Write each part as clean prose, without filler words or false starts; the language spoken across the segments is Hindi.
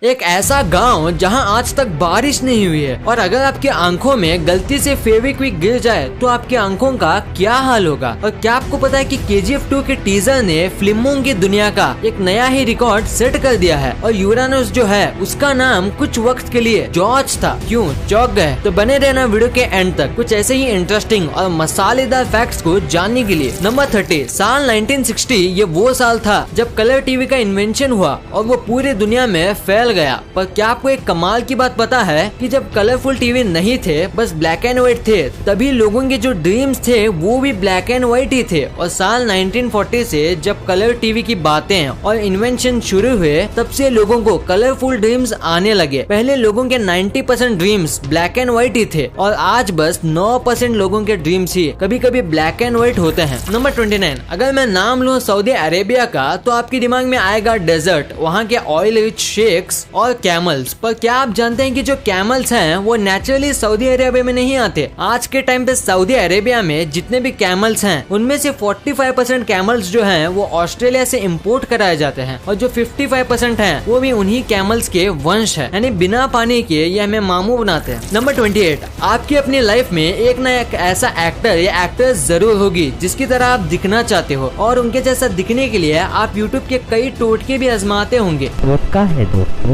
एक ऐसा गांव जहां आज तक बारिश नहीं हुई है और अगर आपकी आंखों में गलती से फेविक्विक गिर जाए तो आपकी आंखों का क्या हाल होगा। और क्या आपको पता है कि KGF 2 के टीजर ने फिल्मों की दुनिया का एक नया ही रिकॉर्ड सेट कर दिया है और यूरानस जो है उसका नाम कुछ वक्त के लिए जॉर्ज था। क्यों चौंक गए? तो बने रहना वीडियो के एंड तक कुछ ऐसे ही इंटरेस्टिंग और मसालेदार फैक्ट्स को जानने के लिए। नंबर 30, साल 1960 ये वो साल था जब कलर टीवी का इन्वेंशन हुआ और वो पूरी दुनिया में फैल गया। पर क्या आपको एक कमाल की बात पता है कि जब कलरफुल टीवी नहीं थे, बस ब्लैक एंड व्हाइट थे, तभी लोगों के जो ड्रीम्स थे वो भी ब्लैक एंड व्हाइट ही थे। और साल 1940 से जब कलर टीवी की बातें और इन्वेंशन शुरू हुए तब से लोगों को कलरफुल ड्रीम्स आने लगे। पहले लोगों के 90% ड्रीम्स ब्लैक एंड व्हाइट ही थे और आज बस 9% लोगों के ड्रीम्स ही कभी कभी ब्लैक एंड व्हाइट होते हैं। नंबर 29, अगर मैं नाम लूँ सऊदी अरेबिया का तो आपके दिमाग में आएगा डेजर्ट, वहाँ के ऑयल रिच शेक्स और कैमल्स। पर क्या आप जानते हैं कि जो कैमल्स हैं वो नेचुरली सऊदी अरेबिया में नहीं आते। आज के टाइम पे सऊदी अरेबिया में जितने भी कैमल्स हैं उनमें से 45% कैमल्स जो हैं वो ऑस्ट्रेलिया से इंपोर्ट कराए जाते हैं और जो 55% हैं वो भी उन्हीं कैमल्स के वंश है, यानी बिना पानी के ये हमें मामू बनाते हैं। नंबर 28, आपकी अपनी लाइफ में एक न एक ऐसा एक्टर या एक्ट्रेस जरूर होगी जिसकी तरह आप दिखना चाहते हो और उनके जैसा दिखने के लिए आप यूट्यूब के कई टोटके भी आजमाते होंगे।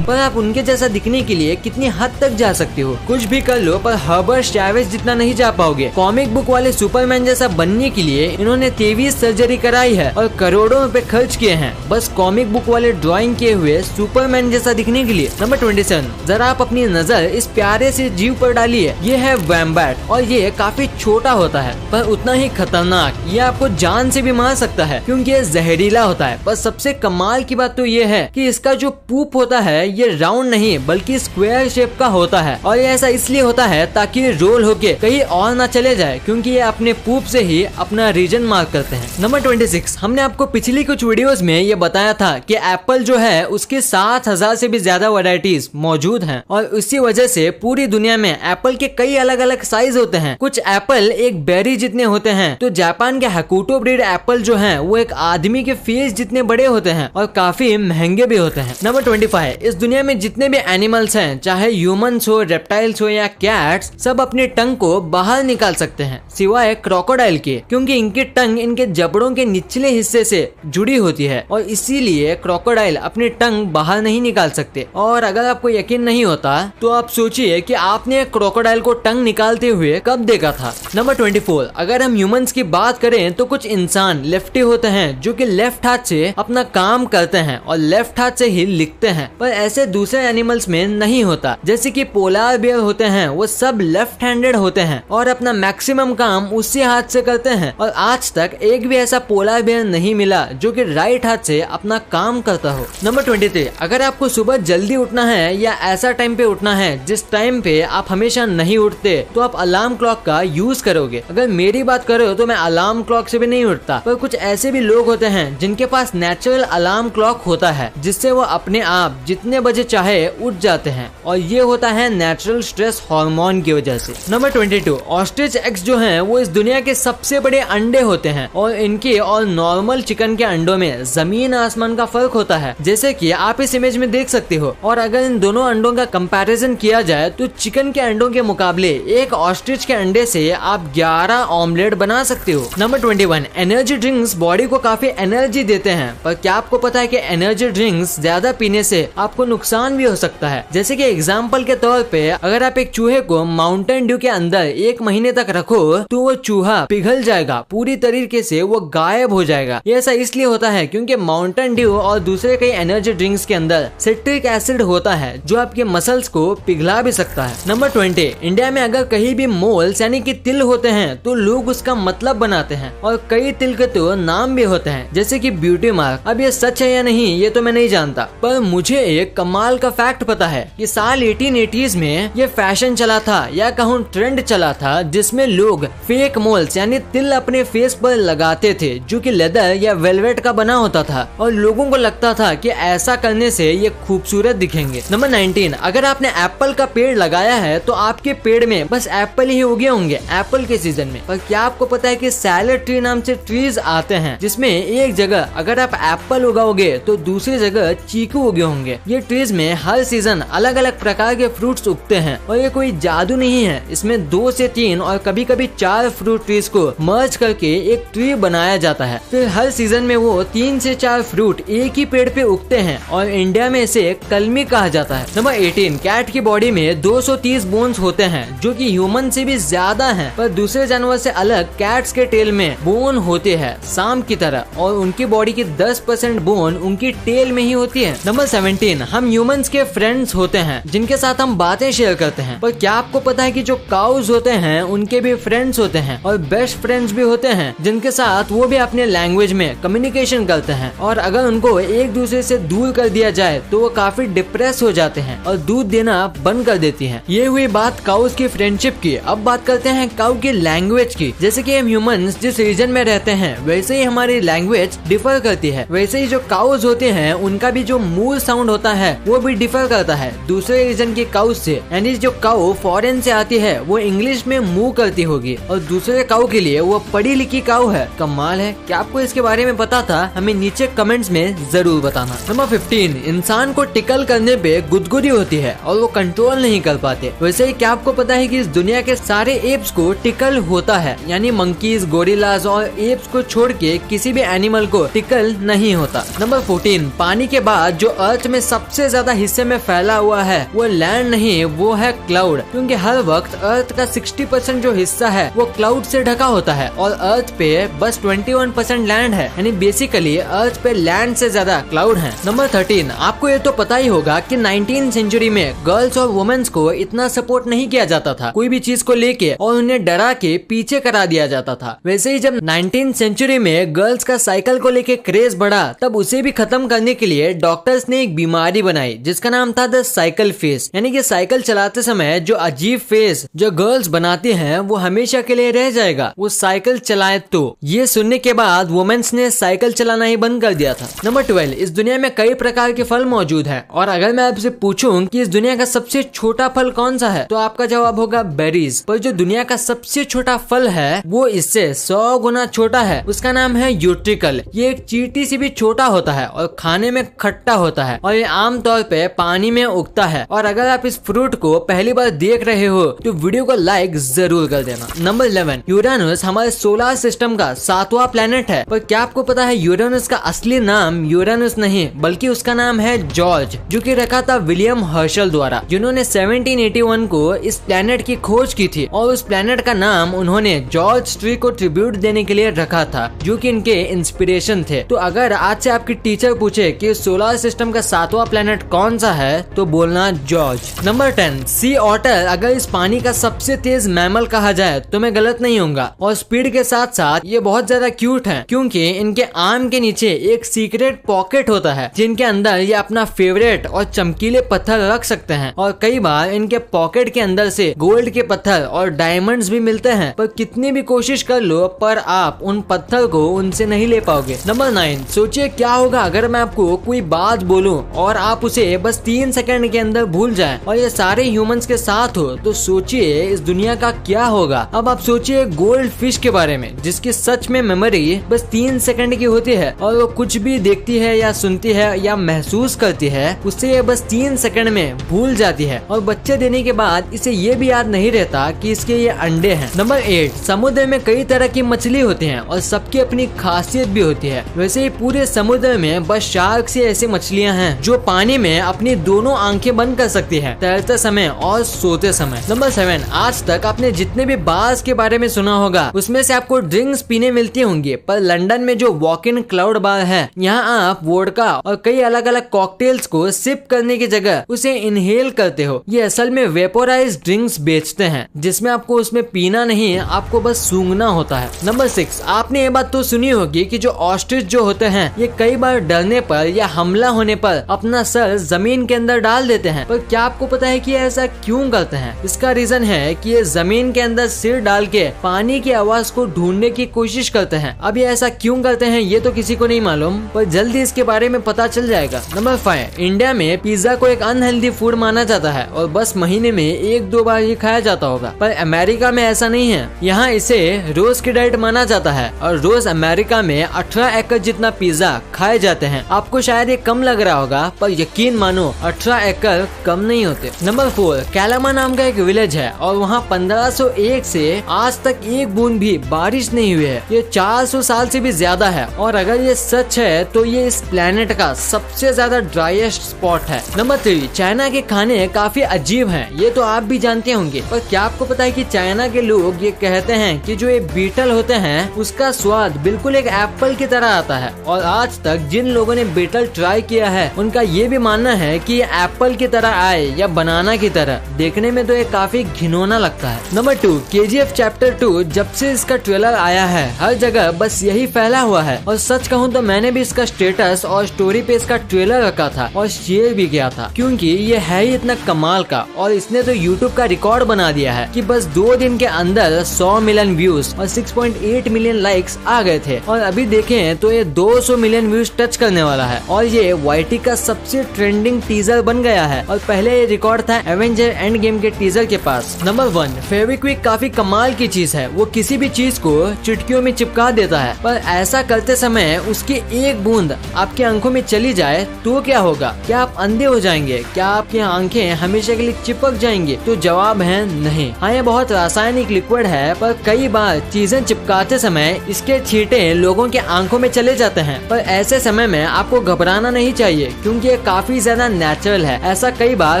पर आप उनके जैसा दिखने के लिए कितनी हद तक जा सकते हो? कुछ भी कर लो पर हर्बर्ट चैवेज जितना नहीं जा पाओगे। कॉमिक बुक वाले सुपरमैन जैसा बनने के लिए इन्होंने 23 सर्जरी कराई है और करोड़ों रुपए खर्च किए हैं बस कॉमिक बुक वाले ड्राइंग किए हुए सुपरमैन जैसा दिखने के लिए। नंबर 27, जरा आप अपनी नजर इस प्यारे से जीव पर डालिए। ये है वैम्बैट और ये काफी छोटा होता है पर उतना ही खतरनाक। ये आपको जान से भी मार सकता है क्योंकि ये जहरीला होता है। पर सबसे कमाल की बात तो ये है कि इसका जो पूप होता है ये राउंड नहीं बल्कि स्क्वायर शेप का होता है और ये ऐसा इसलिए होता है ताकि रोल होके कहीं और ना चले जाए क्योंकि ये अपने पूप से ही अपना रीजन मार्क करते हैं। नंबर 26, हमने आपको पिछली कुछ वीडियोस में ये बताया था कि एप्पल जो है उसके 7000 से भी ज्यादा वैरायटीज मौजूद हैं और इसी वजह से पूरी दुनिया में एप्पल के कई अलग अलग साइज होते हैं। कुछ एप्पल एक बेरी जितने होते हैं तो जापान के हकुटो ब्रीड एप्पल जो है वो एक आदमी के फेस जितने बड़े होते हैं और काफी महंगे भी होते हैं। नंबर 25, इस दुनिया में जितने भी एनिमल्स हैं चाहे ह्यूमंस हो, रेप्टाइल्स हो या कैट्स, सब अपने टंग को बाहर निकाल सकते हैं सिवाय क्रोकोडाइल के क्योंकि इनकी टंग इनके जबड़ों के निचले हिस्से से जुड़ी होती है और इसीलिए क्रोकोडाइल अपनी टंग बाहर नहीं निकाल सकते। और अगर आपको यकीन नहीं होता तो आप सोचिए कि आपने क्रोकोडाइल को टंग निकालते हुए कब देखा था। नंबर 24, अगर हम ह्यूमंस की बात करें तो कुछ इंसान लेफ्टी होते हैं जो कि लेफ्ट हाथ से अपना काम करते हैं और लेफ्ट हाथ से ही लिखते हैं। पर ऐसे दूसरे एनिमल्स में नहीं होता। जैसे कि पोलार बियर होते हैं वो सब लेफ्ट हैंडेड होते हैं और अपना मैक्सिमम काम उसी हाथ से करते हैं और आज तक एक भी ऐसा पोलार बियर नहीं मिला जो कि राइट हाथ से अपना काम करता हो। नंबर 23, अगर आपको सुबह जल्दी उठना है या ऐसा टाइम पे उठना है जिस टाइम पे आप हमेशा नहीं उठते तो आप अलार्म क्लॉक का यूज करोगे। अगर मेरी बात करो तो मैं अलार्म क्लॉक से भी नहीं उठता। पर कुछ ऐसे भी लोग होते हैं जिनके पास नेचुरल अलार्म क्लॉक होता है जिससे वो अपने आप जितने बजे चाहे उठ जाते हैं और ये होता है नेचुरल स्ट्रेस हार्मोन की वजह से। नंबर 22, ऑस्ट्रिच एग्स जो हैं वो इस दुनिया के सबसे बड़े अंडे होते हैं और इनके और नॉर्मल चिकन के अंडों में जमीन आसमान का फर्क होता है जैसे कि आप इस इमेज में देख सकते हो। और अगर इन दोनों अंडों का कंपैरिजन किया जाए तो चिकन के अंडों के मुकाबले एक ऑस्ट्रिच के अंडे से आप 11 ऑमलेट बना सकते हो। नंबर 21, एनर्जी ड्रिंक्स बॉडी को काफी एनर्जी देते हैं पर क्या आपको पता है कि एनर्जी ड्रिंक्स ज्यादा पीने से आपको नुकसान भी हो सकता है। जैसे कि एग्जांपल के तौर पे अगर आप एक चूहे को माउंटेन ड्यू के अंदर 1 महीने तक रखो तो वो चूहा पिघल जाएगा, पूरी तरीके से वो गायब हो जाएगा। ये ऐसा इसलिए होता है क्योंकि माउंटेन ड्यू और दूसरे कई एनर्जी ड्रिंक्स के अंदर सिट्रिक एसिड होता है जो आपके मसल्स को पिघला भी सकता है। नंबर 20, इंडिया में अगर कहीं भी मोल्स यानी कि तिल होते हैं तो लोग उसका मतलब बनाते हैं और कई तिल के तो नाम भी होते हैं जैसे कि ब्यूटी मार्क। अब ये सच है या नहीं ये तो मैं नहीं जानता पर मुझे एक कमाल का फैक्ट पता है कि साल 1880s में ये फैशन चला था या कहूँ ट्रेंड चला था जिसमें लोग फेक मोल्स यानी तिल अपने फेस पर लगाते थे जो कि लेदर या वेलवेट का बना होता था और लोगों को लगता था कि ऐसा करने से ये खूबसूरत दिखेंगे। नंबर 19, अगर आपने एप्पल का पेड़ लगाया है तो आपके पेड़ में बस एप्पल ही उगे होंगे एप्पल के सीजन में। पर क्या आपको पता है कि सैलेड ट्री नाम से ट्रीज आते हैं जिसमें एक जगह अगर आप एप्पल उगाओगे तो दूसरी जगह चीकू उगे होंगे। ये ट्रीज में हर सीजन अलग अलग प्रकार के फ्रूट्स उगते हैं और ये कोई जादू नहीं है। इसमें 2 से 3 और कभी कभी 4 फ्रूट ट्रीज को मर्ज करके एक ट्री बनाया जाता है। फिर हर सीजन में वो 3 से 4 फ्रूट एक ही पेड़ पे उगते हैं और इंडिया में इसे कलमी कहा जाता है। नंबर 18, कैट की बॉडी में 230 बोन्स होते हैं जो कि ह्यूमन से भी ज्यादा हैं, पर दूसरे जानवर से अलग कैट्स के टेल में बोन होते हैं सांप की तरह और उनकी बॉडी की 10% बोन उनकी टेल में ही होती है। नंबर 17, हम ह्यूमंस के फ्रेंड्स होते हैं जिनके साथ हम बातें शेयर करते हैं, पर क्या आपको पता है कि जो काउज होते हैं उनके भी फ्रेंड्स होते हैं और बेस्ट फ्रेंड्स भी होते हैं जिनके साथ वो भी अपने लैंग्वेज में कम्युनिकेशन करते हैं और अगर उनको एक दूसरे से दूर कर दिया जाए तो वो काफी डिप्रेस हो जाते हैं और दूध देना बंद कर देती हैं। ये हुई बात काउज की फ्रेंडशिप की। अब बात करते हैं काउ की लैंग्वेज की। जैसे कि हम ह्यूमंस जिस रीजन में रहते हैं वैसे ही हमारी लैंग्वेज डिफर करती है, वैसे ही जो काउज होते हैं उनका भी जो मूल साउंड होता है वो भी डिफर करता है दूसरे रीजन के काउ से। यानी जो काउ फॉरेन से आती है वो इंग्लिश में मूव करती होगी और दूसरे काउ के लिए वो पढ़ी लिखी काउ है। कमाल है। क्या आपको इसके बारे में पता था? हमें नीचे कमेंट्स में जरूर बताना। नंबर 15, इंसान को टिकल करने पे गुदगुदी होती है और वो कंट्रोल नहीं कर पाते। वैसे ही क्या आपको पता है कि इस दुनिया के सारे एप्स को टिकल होता है, यानी मंकीज, गोरिल्लाज और एप्स को छोड़ के किसी भी एनिमल को टिकल नहीं होता। नंबर 14, पानी के बाद जो अर्थ में सबसे ज्यादा हिस्से में फैला हुआ है वो लैंड नहीं, वो है क्लाउड, क्योंकि हर वक्त अर्थ का 60% जो हिस्सा है वो क्लाउड से ढका होता है और अर्थ पे बस 21% लैंड है, यानी बेसिकली अर्थ पे लैंड से ज्यादा क्लाउड है। नंबर 13, आपको ये तो पता ही होगा कि 19वीं सेंचुरी में गर्ल्स और वुमेन्स को इतना सपोर्ट नहीं किया जाता था कोई भी चीज को लेके और उन्हें डरा के पीछे करा दिया जाता था। वैसे ही जब 19वीं सेंचुरी में गर्ल्स का साइकिल को लेके क्रेज बढ़ा तब उसे भी खत्म करने के लिए डॉक्टर्स ने एक बीमारी बनाई जिसका नाम था द साइकिल फेस, यानी कि साइकिल चलाते समय जो अजीब फेस जो गर्ल्स बनाती हैं वो हमेशा के लिए रह जाएगा वो साइकिल चलाए तो। ये सुनने के बाद वुमेन्स ने साइकिल चलाना ही बंद कर दिया था। नंबर 12, इस दुनिया में कई प्रकार के फल मौजूद है और अगर मैं आपसे पूछूं कि इस दुनिया का सबसे छोटा फल कौन सा है तो आपका जवाब होगा बेरीज। पर जो दुनिया का सबसे छोटा फल है वो इससे 100 गुना छोटा है, उसका नाम है यूट्रिकल। ये एक चींटी से भी छोटा होता है और खाने में खट्टा होता है और ये आमतौर पे पानी में उगता है। और अगर आप इस फ्रूट को पहली बार देख रहे हो तो वीडियो को लाइक जरूर कर देना। नंबर 11, यूरेनस हमारे सोलर सिस्टम का 7वां प्लेनेट है, पर क्या आपको पता है यूरेनस का असली नाम यूरेनस नहीं बल्कि उसका नाम है जॉर्ज, जो कि रखा था विलियम हर्शल द्वारा, जिन्होंने 1781 को इस प्लेनेट की खोज की थी और उस प्लेनेट का नाम उन्होंने जॉर्ज ट्री को ट्रिब्यूट देने के लिए रखा था जो कि इनके इंस्पिरेशन थे। तो अगर आज से आपकी टीचर पूछे कि सोलर सिस्टम का 7वां प्लेनेट कौन सा है तो बोलना जॉर्ज। नंबर 10, सी ऑटर अगर इस पानी का सबसे तेज मैमल कहा जाए तो मैं गलत नहीं होऊंगा और स्पीड के साथ साथ ये बहुत ज्यादा क्यूट है क्योंकि इनके आर्म के नीचे एक सीक्रेट पॉकेट होता है जिनके अंदर ये अपना फेवरेट और चमकीले पत्थर रख सकते हैं और कई बार इनके पॉकेट के अंदर से गोल्ड के पत्थर और डायमंड्स भी मिलते हैं, पर कितनी भी कोशिश कर लो पर आप उन पत्थर को उनसे नहीं ले पाओगे। नंबर 9, सोचिए क्या होगा अगर मैं आपको कोई बात बोलूं और आप उसे बस 3 सेकंड के अंदर भूल जाएं और ये सारे ह्यूमंस के साथ हो तो सोचिए इस दुनिया का क्या होगा। अब आप सोचिए गोल्ड फिश के बारे में जिसकी सच में मेमोरी बस 3 सेकंड की होती है और वो कुछ भी देखती है या सुनती है या महसूस करती है उससे ये बस 3 सेकंड में भूल जाती है और बच्चे देने के बाद इसे ये भी याद नहीं रहता कि इसके ये अंडे हैं। नंबर 8, समुद्र में कई तरह की मछली होती हैं और सबकी अपनी खासियत भी होती है। वैसे ही पूरे समुद्र में बस शार्क से ऐसी मछलियां हैं जो पानी में अपनी दोनों आंखें बंद कर सकती है तैरते समय और सोते समय। नंबर 7, आज तक आपने जितने भी बार्स के बारे में सुना होगा उसमें से आपको ड्रिंक्स पीने मिलती होंगी, पर लंदन में जो वॉक इन क्लाउड बार है यहाँ आप वोडका और कई अलग अलग कॉकटेल्स को सिप करने की जगह उसे इनहेल करते हो। ये असल में वेपोराइज ड्रिंक्स बेचते हैं जिसमें आपको उसमें पीना नहीं आपको बस सूंघना होता है। नंबर 6, आपने ये बात तो सुनी होगी कि जो ऑस्ट्रिच जो होते हैं ये कई बार डरने पर या हमला होने पर अपना सर जमीन के अंदर डाल देते हैं, पर क्या आपको पता है कि ऐसा क्यों करते हैं? इसका रीजन है कि ये जमीन के अंदर सिर डाल के पानी की आवाज को ढूंढने की कोशिश करते हैं। अब ये ऐसा क्यों करते हैं ये तो किसी को नहीं मालूम, पर जल्दी इसके बारे में पता चल जाएगा। नंबर 5, इंडिया में पिज्जा को एक अनहेल्दी फूड माना जाता है और बस महीने में 1-2 बार ये खाया जाता होगा, पर अमेरिका में ऐसा नहीं है। यहाँ इसे रोज की डाइट माना जाता है और रोज अमेरिका में 18 एकड़ जितना पिज्जा खाए जाते हैं। आपको शायद ये कम लग रहा होगा पर यकीन मानो 18 एकड़ कम नहीं होते। नंबर 4, कैलामा नाम का एक विलेज है और वहाँ 1501 से आज तक एक बूंद भी बारिश नहीं हुई है। ये 400 साल से भी ज्यादा है और अगर ये सच है तो ये इस प्लेनेट का सबसे ज्यादा ड्राइएस्ट स्पॉट है। नंबर 3, चाइना के खाने काफी अजीब हैं, ये तो आप भी जानते होंगे, पर क्या आपको पता है कि चाइना के लोग ये कहते हैं कि जो ये बीटल होते हैं उसका स्वाद बिल्कुल एक एप्पल की तरह आता है। और आज तक जिन लोगों ने बीटल ट्राई किया है उनका ये भी मानना है कि ये एप्पल की तरह आए या बनाना की तरह, देखने में तो ये काफी घिनौना लगता है। नंबर 2, KGF चैप्टर 2 जब से इसका ट्रेलर आया है हर जगह बस यही फैला हुआ है और सच कहूँ तो मैंने भी इसका स्टेटस और स्टोरी पे इसका ट्रेलर रखा था और शेयर भी किया था, क्योंकि ये है ही इतना कमाल का और इसने तो YouTube का रिकॉर्ड बना दिया है कि बस 2 दिन के अंदर 100 मिलियन व्यूज और 6.8 मिलियन लाइक्स आ गए थे और अभी देखें तो ये 200 मिलियन व्यूज टच करने वाला है और ये YT का सबसे ट्रेंडिंग टीजर बन गया है और पहले ये रिकॉर्ड था एवेंजर एंड गेम के टीजर के पास। नंबर 1, फेविक्विक काफी कमाल की चीज है, वो किसी भी चीज को चुटकियों में चिपका देता है, पर ऐसा करते समय उसकी एक बूंद आपकी आंखों में चली जाए तो क्या होगा? क्या आप अंधे हो जाएंगे? क्या आपकी आंखें हमेशा के लिए चिपक जाएंगी? तो जवाब है नहीं। हाँ, ये बहुत रासायनिक लिक्विड है, पर कई बार चीजें चिपकाते समय इसके छींटे लोगों के आंखों में चले जाते हैं, पर ऐसे समय में आपको घबराना नहीं चाहिए क्योंकि ये काफी ज्यादा नेचुरल है। ऐसा कई बार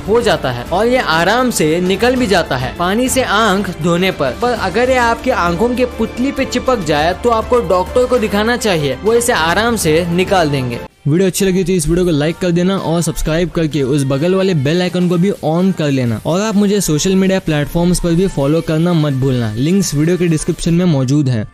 हो जाता है और ये आराम से निकल भी जाता है पानी से आंख धोने पर अगर ये आपकी आंखों के पुतली पे चिपक जाए तो आपको डॉक्टर को दिखाना चाहिए, वो इसे आराम से निकाल देंगे। वीडियो अच्छी लगी तो इस वीडियो को लाइक कर देना और सब्सक्राइब करके उस बगल वाले बेल आइकन को भी ऑन कर लेना और आप मुझे सोशल मीडिया प्लेटफॉर्म्स पर भी फॉलो करना मत भूलना। लिंक्स वीडियो के डिस्क्रिप्शन में मौजूद है।